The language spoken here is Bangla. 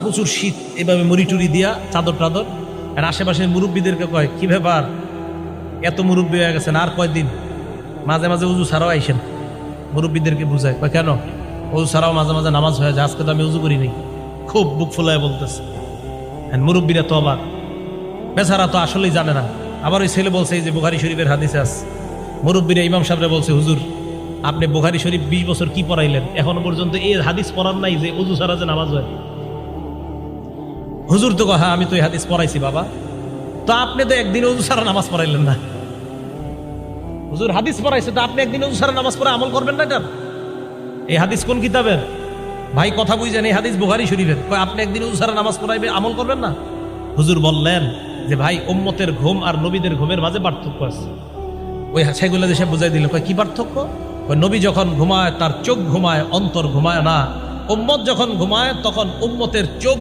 প্রচুর শীত, এভাবে মুড়ি টুরি দিয়া চাদর টাদর, আর আশেপাশের মুরব্বীদেরকে কয় কি ব্যাপার, এত মুরব্বী হয়ে গেছেন আর কয়দিন, মাঝে মাঝে উজু ছাড়াও আইসেন। মুরব্বীদেরকে বুঝায়, কয় কেন, উজু ছাড়াও মাঝে মাঝে নামাজ হয়ে যায়, আজকে তো আমি উজু করি নাই। খুব বুক ফুলায় বলতেছে। মুরব্বীরা তো অবাক, বেচারা তো আসলেই জানে না। আবার ওই ছেলে বলছে, এই যে বুখারী শরীফের হাদিসে আছে, মুরব্বীরা ইমাম সাহেবরা বলছে, হুজুর আপনি বুখারী শরীফ 20 বছর কি পড়াইলেন, এখনো পর্যন্ত এই হাদিস পড়ার নাই যে উজু ছাড়া যে নামাজ হয়। হুজুর তো হ্যাঁ আমি তো এই হাদিস পড়াইছি বাবা, তো আপনি তো একদিন উজু ছাড়া নামাজ পড়াইলেন না। হুজুর হাদিস পড়াইছে, তো আপনি একদিন উজু ছাড়া নামাজ পড়ে আমল করবেন না? এটা এই হাদিস কোন কিতাবের ভাই, কথা বুঝছেন? এই হাদিস বুখারী শরীফের। আপনি একদিন উজু ছাড়া নামাজ পড়াইবে, আমল করবেন না? হুজুর বললেন যে ভাই, উম্মতের ঘুম আর নবীদের ঘুমের মাঝে পার্থক্য আছে। ওই সেগুলো দেশে বুঝাই দিল, কি পার্থক্য? নবী যখন ঘুমায় তার চোখ ঘুমায়, অন্তর ঘুমায় না। উম্মত যখন ঘুমায় তখন উম্মতের চোখ